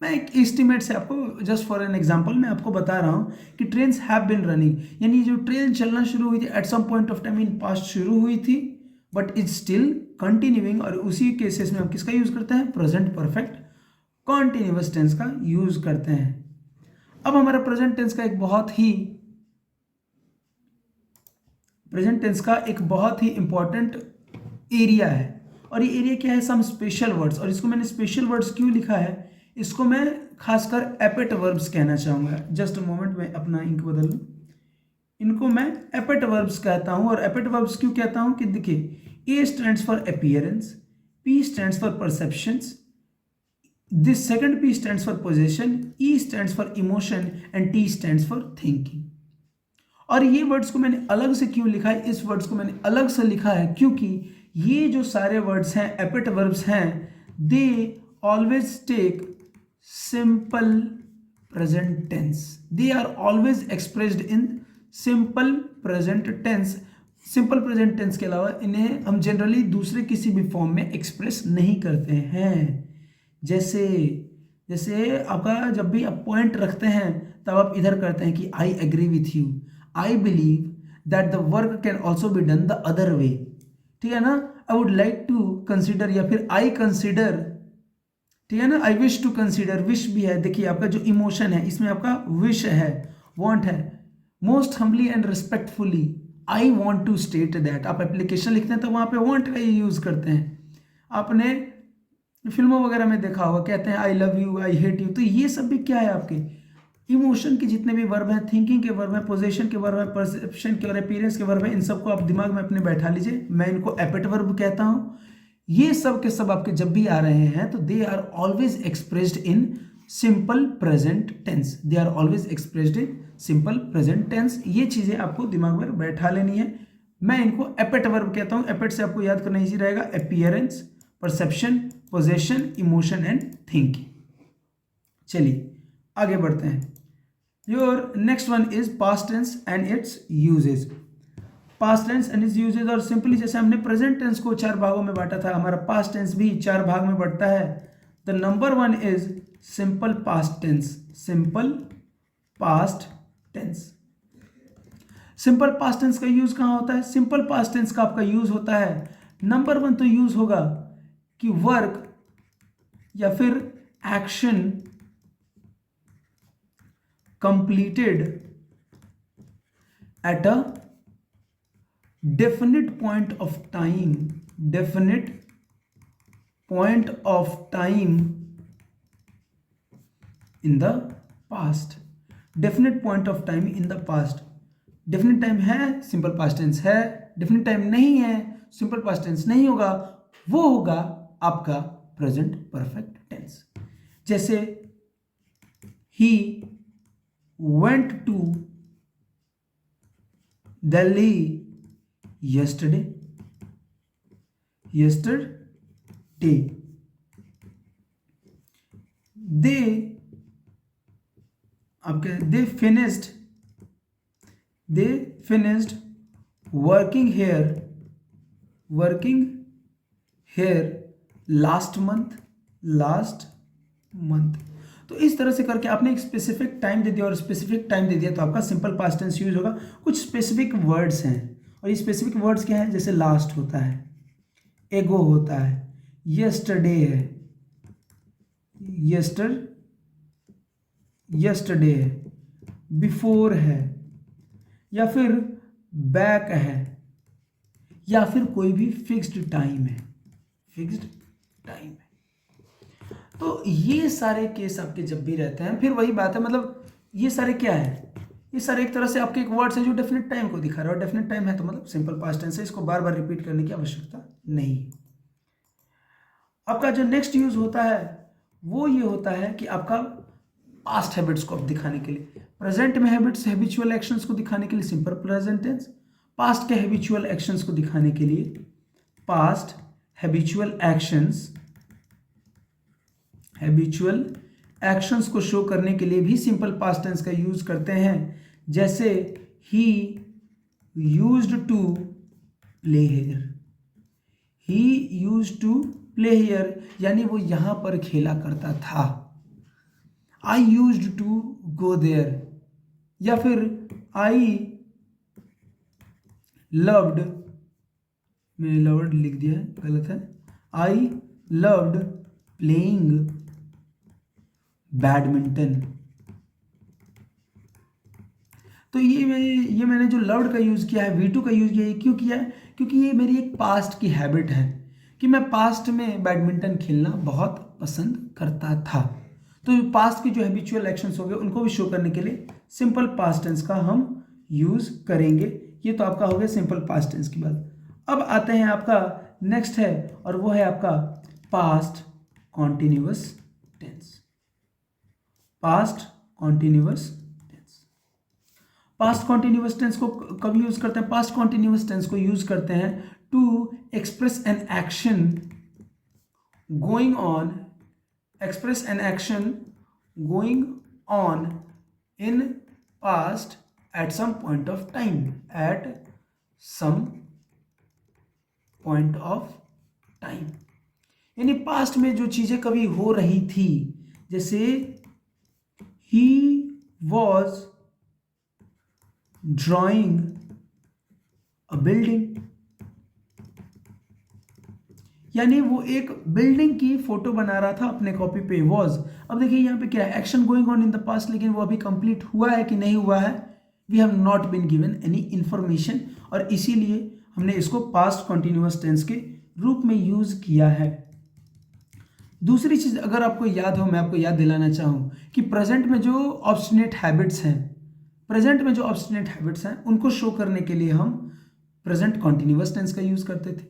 Speaker 1: मैं एक एस्टिमेट से आपको जस्ट फॉर एन एग्जांपल मैं आपको बता रहा हूँ कि ट्रेन्स हैव बीन रनिंग, यानी जो ट्रेन चलना शुरू हुई थी at some point of time in past शुरू हुई थी बट इज स्टिल कंटिन्यूइंग, और उसी केसेस में हम किसका यूज करते हैं? प्रेजेंट परफेक्ट कॉन्टिन्यूअस टेंस का यूज करते हैं। अब हमारा प्रेजेंट टेंस का एक बहुत ही इंपॉर्टेंट एरिया है, और ये एरिया क्या है? Some special words. और इसको मैंने स्पेशल वर्ड्स क्यों लिखा है? इसको मैं खासकर एपेट वर्ब्स कहना चाहूँगा। जस्ट मोमेंट में अपना इंक बदल लूँ, इनको मैं एपेट वर्ब्स कहता हूँ। और एपेट वर्ब्स क्यों कहता हूँ कि देखिए, ए stands for appearance, P stands for perceptions, this second P stands for possession, E stands for emotion and T stands for thinking. और ये वर्ड्स को मैंने अलग से क्यों लिखा है? इस वर्ड्स को मैंने अलग से लिखा है क्योंकि ये जो सारे वर्ड्स हैं, एपेट वर्ब्स हैं, they always take simple present tense, they are always expressed in simple present tense. Simple present tense के अलावा इन्हें हम जनरली दूसरे किसी भी फॉर्म में एक्सप्रेस नहीं करते हैं। जैसे आपका जब भी आप पॉइंट रखते हैं तब आप इधर करते हैं कि I agree with you, I believe that the work can also be done the other way, ठीक है ना? I would like to consider, या फिर आई कंसिडर, ठीक है ना? I wish to consider, wish भी है। देखिए आपका जो इमोशन है इसमें आपका विश है, वॉन्ट है। Most humbly and respectfully I want to state that. आप एप्लीकेशन लिखते हैं तो वहाँ पे वॉन्ट का यूज करते हैं। आपने फिल्मों वगैरह में देखा होगा, कहते हैं I love you, I hate you, तो ये सब भी क्या है? आपके इमोशन के जितने भी वर्ब हैं, थिंकिंग के वर्ब हैं, पोजेशन के वर्ब हैं, परसेप्शन के और अपीयरेंस के वर्ब हैं, इन सबको आप दिमाग में अपने बैठा लीजिए। मैं इनको एपिट वर्ब कहता हूँ। ये सब के सब आपके जब भी आ रहे हैं तो they are always expressed in simple present tense. They are always expressed in simple present tense. ये चीज़ें आपको दिमाग में बैठा लेनी है। मैं इनको एपिट वर्ब कहता हूँ। एपिट से आपको याद करना ईजी रहेगा। Appearance, perception, possession, emotion and thinking. चलिए आगे बढ़ते हैं। Your next one is past tense and its usages. Past tense and its usages, और सिंपली जैसे हमने प्रेजेंट टेंस को 4 भागों में बांटा था, हमारा पास्ट टेंस भी 4 भाग में बढ़ता है। The number 1 is simple past tense. Simple past tense. Simple past tense का यूज कहाँ होता है? सिंपल पास्ट टेंस का आपका यूज होता है, नंबर 1 तो यूज होगा कि वर्क या फिर action completed at a definite point of time, definite point of time in the past, definite point of time in the past। definite time है सिंपल पास्ट टेंस है, definite time नहीं है simple past tense नहीं होगा, वो होगा आपका present perfect tense. जैसे he went to Delhi yesterday। yesterday they finished working here last month। तो इस तरह से करके आपने एक स्पेसिफिक टाइम दे दिया, और स्पेसिफिक टाइम दे दिया तो आपका सिंपल पास्ट टेंस यूज होगा। कुछ स्पेसिफिक वर्ड्स हैं, और ये स्पेसिफिक वर्ड्स क्या हैं? जैसे लास्ट होता है, एगो होता है, यस्टरडे है, यस्टरडे है, बिफोर है, या फिर बैक है, या फिर कोई भी फिक्स्ड टाइम है, तो ये सारे केस आपके जब भी रहते हैं, फिर वही बात है, मतलब ये सारे क्या है? ये सारे एक तरह से आपके एक वर्ड्स है जो डेफिनेट टाइम को दिखा रहा है, और डेफिनेट टाइम है तो मतलब सिंपल पास्ट टेंस है, इसको बार बार रिपीट करने की आवश्यकता नहीं। आपका जो नेक्स्ट यूज होता है वो ये होता है कि आपका पास्ट हैबिट्स को अब दिखाने के लिए, प्रेजेंट में हैबिट्स, हैबिचुअल एक्शंस को दिखाने के लिए सिंपल प्रेजेंट टेंस, पास्ट के हैबिचुअल एक्शंस को दिखाने के लिए पास्ट हैबिचुअल एक्शंस को शो करने के लिए भी सिंपल पास्ट टेंस का यूज करते हैं। जैसे he used to play here, यानी वो यहां पर खेला करता था। I used to go there, या फिर आई लव्ड, मैंने लव्ड लिख दिया है, गलत है, आई लव्ड प्लेइंग बैडमिंटन। तो ये मैंने जो लव्ड का यूज किया है, V2 का यूज किया है, क्यों किया है? क्योंकि ये मेरी एक पास्ट की हैबिट है कि मैं पास्ट में बैडमिंटन खेलना बहुत पसंद करता था। तो पास्ट की जो हैबिचुअल एक्शंस हो गए उनको भी शो करने के लिए सिंपल पास्ट टेंस का हम यूज करेंगे। ये तो आपका हो गया सिंपल पास्ट टेंस की बात। अब आते हैं आपका नेक्स्ट है, और वो है आपका past continuous tense. Past continuous tense को कब यूज करते हैं? पास्ट कॉन्टिन्यूअस टेंस को यूज करते हैं to express an action going on in past at some point of time, यानी पास्ट में जो चीजें कभी हो रही थी, जैसे he was drawing a building, यानी वो एक बिल्डिंग की फोटो बना रहा था अपने कॉपी पे, was। अब देखिए यहाँ पे क्या है, action going on in the past, लेकिन वो अभी कंप्लीट हुआ है कि नहीं हुआ है? We have not been given any information, और इसीलिए हमने इसको पास्ट कॉन्टिन्यूअस टेंस के रूप में यूज किया है। दूसरी चीज अगर आपको याद हो, मैं आपको याद दिलाना चाहूँ कि प्रेजेंट में जो ऑब्स्टिनेट हैबिट्स हैं उनको शो करने के लिए हम प्रेजेंट कॉन्टिन्यूअस टेंस का यूज करते थे,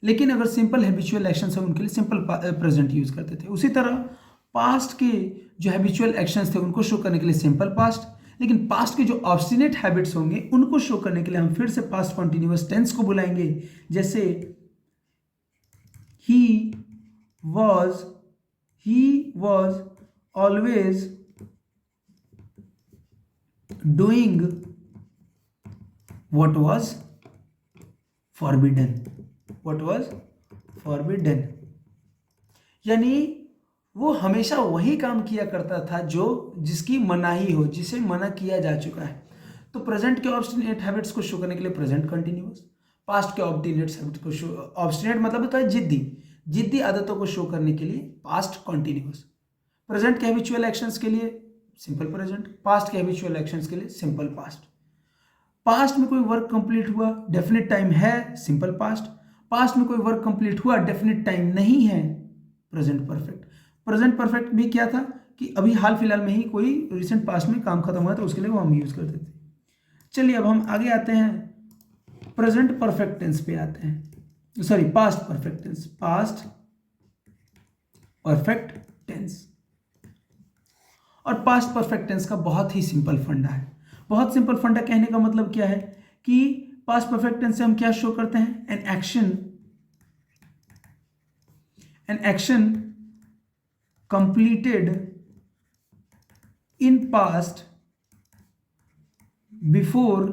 Speaker 1: लेकिन अगर सिंपल हैबिचुअल एक्शंस हैं उनके लिए सिंपल प्रेजेंट यूज करते थे। उसी तरह पास्ट के जो हैबिचुअल एक्शंस थे उनको शो करने के लिए सिंपल पास्ट, लेकिन पास्ट के जो ऑब्स्टिनेट हैबिट्स होंगे उनको शो करने के लिए हम फिर से पास्ट कॉन्टिन्यूअस टेंस को बुलाएंगे। जैसे ही was always doing what was forbidden, यानी वो हमेशा वही काम किया करता था जो जिसकी मनाही हो, जिसे मना किया जा चुका है। तो प्रेजेंट के ऑब्स्टिनेट हैबिट्स को शो करने के लिए प्रेजेंट कंटिन्यूअस, पास्ट के ऑब्स्टिनेट हैबिट्स को शो, ऑब्स्टिनेट मतलब होता है जिद्दी आदतों को शो करने के लिए पास्ट कंटिन्यूअस, प्रेजेंट के हैबिचुअल एक्शंस के लिए सिंपल प्रेजेंट, पास्ट के हैबिचुअल एक्शंस के लिए सिंपल पास्ट। पास्ट में कोई वर्क कंप्लीट हुआ, डेफिनेट टाइम है, सिंपल पास्ट। पास्ट में कोई वर्क कंप्लीट हुआ, डेफिनेट टाइम नहीं है, प्रेजेंट परफेक्ट। प्रेजेंट परफेक्ट भी क्या था कि अभी हाल फिलहाल में ही कोई रिसेंट पास्ट में काम खत्म हुआ तो उसके लिए वो हम यूज करते थे। चलिए अब हम आगे आते हैं, प्रेजेंट परफेक्ट टेंस पे आते हैं, sorry past perfect tense, past perfect tense. और पास्ट परफेक्ट टेंस का बहुत ही सिंपल फंडा है। बहुत सिंपल फंडा कहने का मतलब क्या है कि पास्ट परफेक्ट टेंस से हम क्या शो करते हैं, N action completed in past before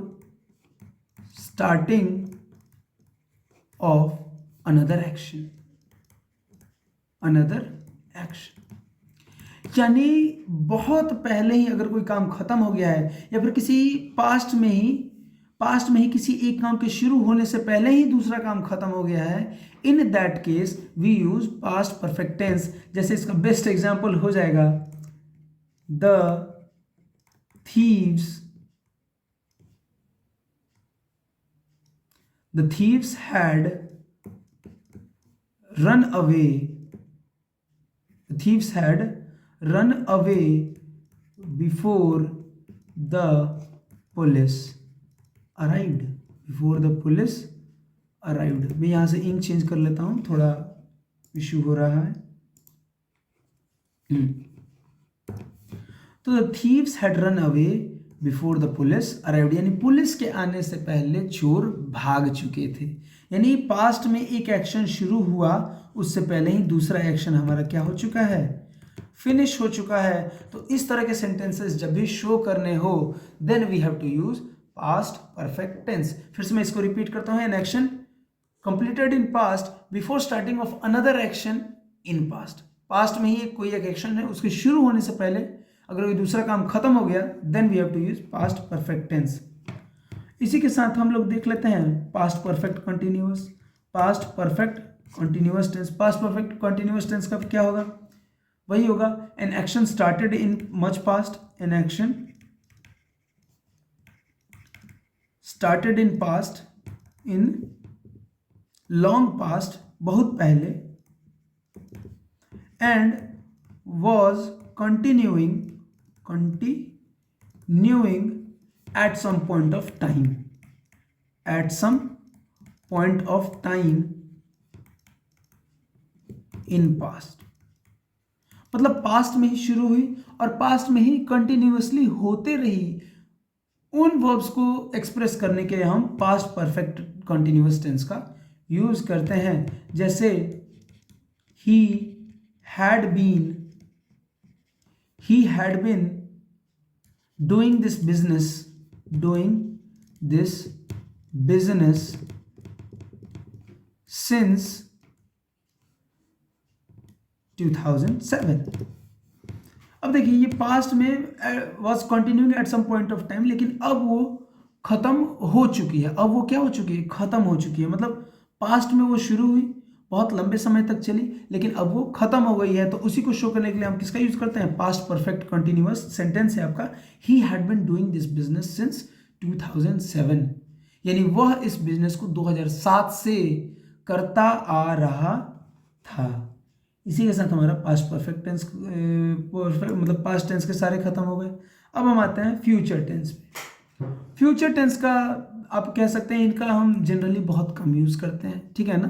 Speaker 1: starting of another action, यानी बहुत पहले ही अगर कोई काम खत्म हो गया है या फिर किसी पास्ट में ही किसी एक काम के शुरू होने से पहले ही दूसरा काम खत्म हो गया है, in that case we use past perfect tense. जैसे इसका बेस्ट एग्जांपल हो जाएगा, the thieves had run away before the police arrived. मैं यहाँ से इंक चेंज कर लेता हूँ, थोड़ा इश्यू हो रहा है। तो the thieves had run away before the police arrived, यानी पुलिस के आने से पहले चोर भाग चुके थे। यानी पास्ट में एक एक्शन शुरू हुआ, उससे पहले ही दूसरा एक्शन हमारा क्या हो चुका है, फिनिश हो चुका है। तो इस तरह के सेंटेंसेस जब भी शो करने हो then we have to use past perfect tense. फिर से मैं इसको रिपीट करता हूं, an action completed in past before starting of another action in past. Past में ही कोई एक एक्शन है, उसके शुरू होने से पहले अगर कोई दूसरा काम खत्म हो गया then we have to use past perfect tense. इसी के साथ हम लोग देख लेते हैं past perfect continuous, past perfect continuous tense. Past perfect continuous tense का क्या होगा, वही होगा, an action started in much past, an action started in past, in long past, बहुत पहले, and was continuing at some point of time, in past। मतलब past में ही शुरू हुई और पास्ट में ही कंटिन्यूअसली होते रही। उन वर्ब्स को एक्सप्रेस करने के लिए हम पास्ट परफेक्ट कंटिन्यूअस टेंस का यूज करते हैं। जैसे he had been doing this business since 2007। अब देखिए ये पास्ट में was continuing at some point of time, लेकिन अब वो खत्म हो चुकी है। अब वो क्या हो चुकी है, खत्म हो चुकी है। मतलब पास्ट में वो शुरू हुई, बहुत लंबे समय तक चली, लेकिन अब वो खत्म हो गई है। तो उसी को शो करने के लिए हम किसका यूज करते हैं, पास्ट परफेक्ट कंटिन्यूअस। सेंटेंस है आपका, he had been doing this business since 2007, यानी वह इस बिजनेस को 2007 से करता आ रहा था। इसी के साथ हमारा पास्ट परफेक्ट टेंस मतलब पास्ट टेंस के सारे खत्म हो गए। अब हम आते हैं फ्यूचर टेंस पे। फ्यूचर टेंस का आप कह सकते हैं इनका हम जनरली बहुत कम यूज़ करते हैं, ठीक है ना,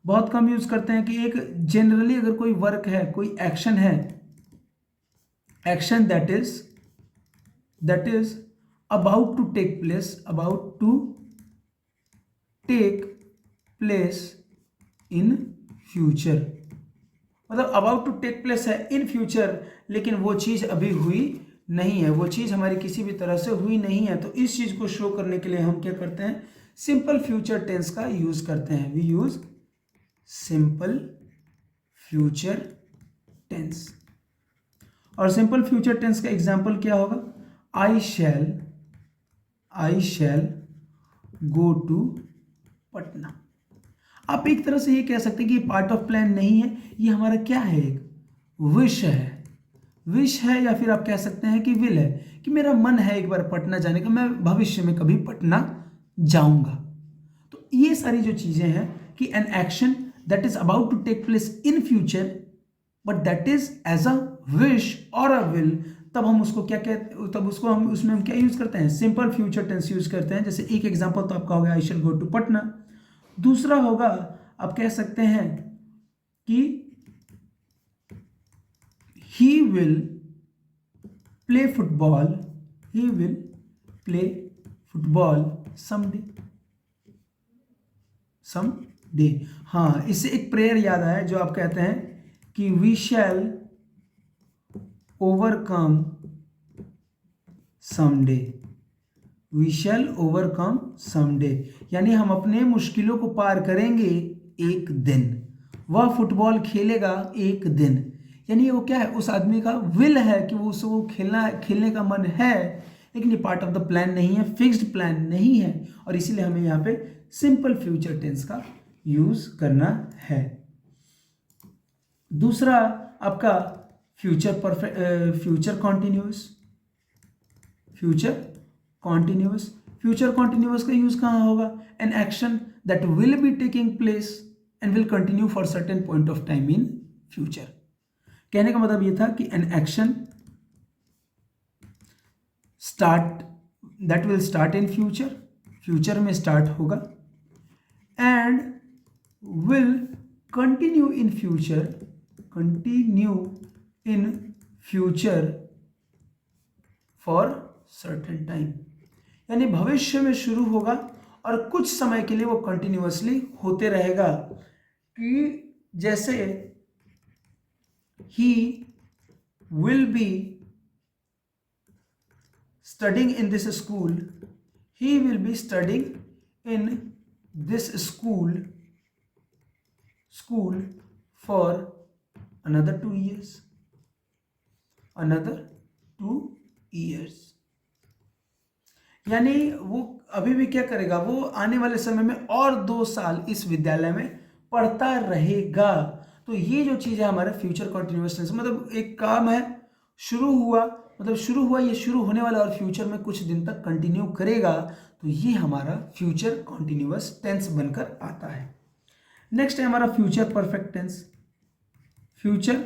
Speaker 1: बहुत कम यूज़ करते हैं कि एक जनरली अगर कोई वर्क है, कोई एक्शन है, action that is about to take place in future, मतलब अबाउट टू टेक प्लेस है इन फ्यूचर, लेकिन वो चीज़ अभी हुई नहीं है, वो चीज़ हमारी किसी भी तरह से हुई नहीं है। तो इस चीज़ को शो करने के लिए हम क्या करते हैं, सिंपल फ्यूचर टेंस का यूज़ करते हैं। We use simple future tense. और सिंपल फ्यूचर टेंस का एग्जाम्पल क्या होगा, आई शैल गो टू पटना। आप एक तरह से ये कह सकते हैं कि ये पार्ट ऑफ प्लान नहीं है, ये हमारा क्या है, एक विश है, या फिर आप कह सकते हैं कि विल है, कि मेरा मन है एक बार पटना जाने का, मैं भविष्य में कभी पटना जाऊंगा। तो ये सारी जो चीजें हैं कि an action that is about to take place in future but that is as a wish और अ विल, तब हम उसको क्या कहते, तब उसको हम उसमें हम क्या यूज करते हैं, सिंपल फ्यूचर टेंस यूज करते हैं। जैसे एक एग्जांपल तो आपका हो गया आई शैल गो टू पटना, दूसरा होगा आप कह सकते हैं कि he will play football someday. हाँ, इससे एक प्रेयर याद आया जो आप कहते हैं कि वी शैल ओवरकम समडे, यानी हम अपने मुश्किलों को पार करेंगे एक दिन, वह फुटबॉल खेलेगा एक दिन। यानी वो क्या है, उस आदमी का विल है कि वो उसको खेलने का मन है, लेकिन ये पार्ट ऑफ द प्लान नहीं है, फिक्स्ड प्लान नहीं है, और इसीलिए हमें यहाँ पे सिंपल फ्यूचर टेंस का यूज करना है। दूसरा आपका फ्यूचर कॉन्टिन्यूअस का यूज कहाँ होगा, an action that will be taking place and will continue for certain point of time in future. कहने का मतलब ये था कि an action that will start in future में स्टार्ट होगा, and will continue in future for certain time, यानी भविष्य में शुरू होगा और कुछ समय के लिए वो कंटिन्यूअसली होते रहेगा। कि जैसे he will be studying in this school for another 2 years, यानी वो अभी भी क्या करेगा, वो आने वाले समय में और 2 साल इस विद्यालय में पढ़ता रहेगा। तो ये जो चीज़ है हमारे फ्यूचर कॉन्टिन्यूअस टेंस, मतलब एक काम है शुरू हुआ ये शुरू होने वाला और फ्यूचर में कुछ दिन तक कंटिन्यू करेगा, तो ये हमारा फ्यूचर कॉन्टिन्यूअस टेंस बनकर आता है। नेक्स्ट है हमारा future perfect tense. Future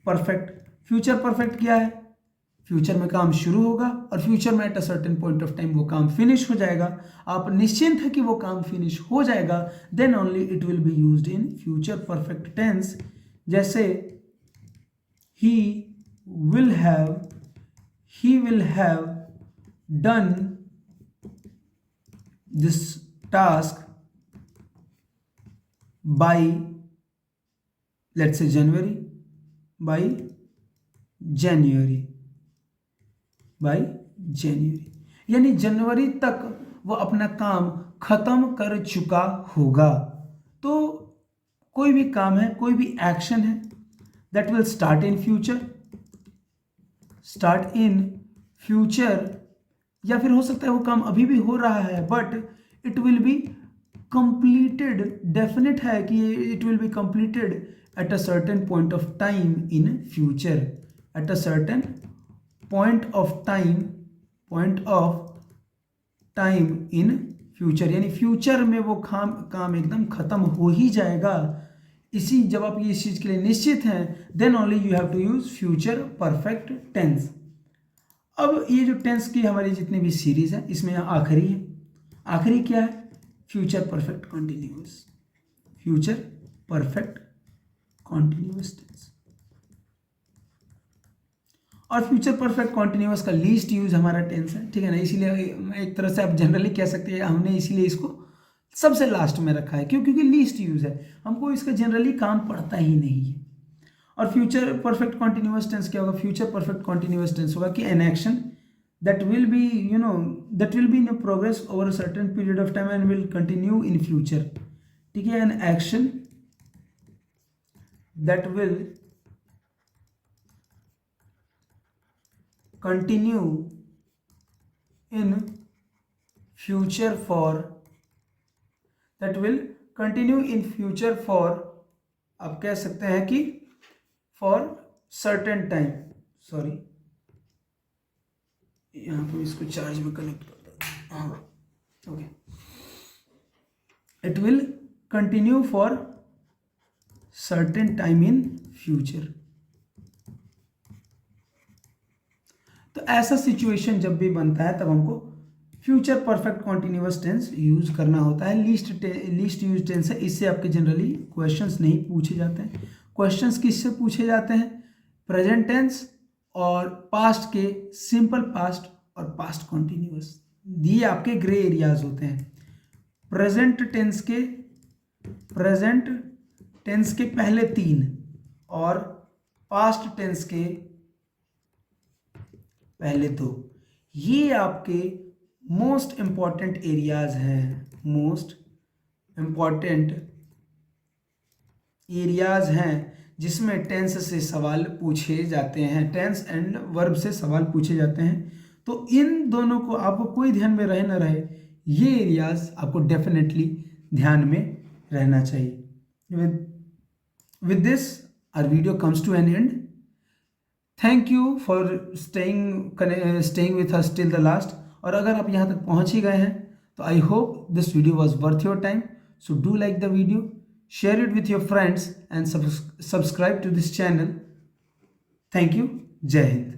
Speaker 1: perfect क्या है, फ्यूचर में काम शुरू होगा और फ्यूचर में at a certain point of time वो काम फिनिश हो जाएगा। आप निश्चिंत है कि वो काम फिनिश हो जाएगा, then only it will be used in future perfect tense. जैसे he will have done this task by let's say by January, यानी जनवरी तक वो अपना काम खत्म कर चुका होगा। तो कोई भी काम है, कोई भी एक्शन है that will start in future, या फिर हो सकता है वो काम अभी भी हो रहा है but it will be completed, definite है कि it will be completed at a certain point of time in future, at a certain point of time in future, यानी फ्यूचर में वो काम एकदम खत्म हो ही जाएगा। इसी जब आप ये इस चीज़ के लिए निश्चित हैं, then only you have to use future perfect tense. अब ये जो टेंस की हमारी जितनी भी सीरीज है, इसमें आखिरी है। आखिरी क्या है? Future perfect continuous. Future perfect continuous tense. और फ्यूचर परफेक्ट कॉन्टिन्यूअस का लीस्ट यूज हमारा टेंस है, ठीक है ना। इसीलिए एक तरह से आप जनरली कह सकते हैं हमने इसीलिए इसको सबसे लास्ट में रखा है, क्यों? क्योंकि लीस्ट यूज है, हमको इसका जनरली काम पड़ता ही नहीं है। और फ्यूचर परफेक्ट कॉन्टिन्यूअस टेंस क्या होगा? फ्यूचर परफेक्ट कॉन्टिन्यूअस टेंस होगा कि an action that will be that will be in a progress over a certain period of time and will continue in future, ठीक है। an action that will continue in future for आप कह सकते हैं कि for certain time, sorry यहाँ पर इसको चार्ज में कनेक्ट करता हूँ। हाँ, okay. It will continue for certain time in future. तो ऐसा सिचुएशन जब भी बनता है तब हमको future perfect continuous tense use करना होता है। लीस्ट यूज टेंस है, इससे आपके जनरली क्वेश्चंस नहीं पूछे जाते हैं। क्वेश्चंस किससे पूछे जाते हैं? प्रेजेंट टेंस और पास्ट के सिंपल पास्ट और पास्ट कॉन्टिन्यूअस, ये आपके ग्रे एरियाज होते हैं। प्रेजेंट टेंस के पहले 3 और पास्ट टेंस के पहले 2, ये आपके मोस्ट इंपॉर्टेंट एरियाज हैं। मोस्ट इंपॉर्टेंट एरियाज हैं जिसमें टेंस से सवाल पूछे जाते हैं, टेंस एंड वर्ब से सवाल पूछे जाते हैं। तो इन दोनों को आपको कोई ध्यान में रहे ना रहे, ये एरियाज आपको डेफिनेटली ध्यान में रहना चाहिए। With this our video comes to an end. Thank you for staying with us till the last. और अगर आप यहाँ तक पहुँच ही गए हैं तो I hope this video was worth your time. So do like the video, share it with your friends and subscribe to this channel. Thank you. Jai Hind.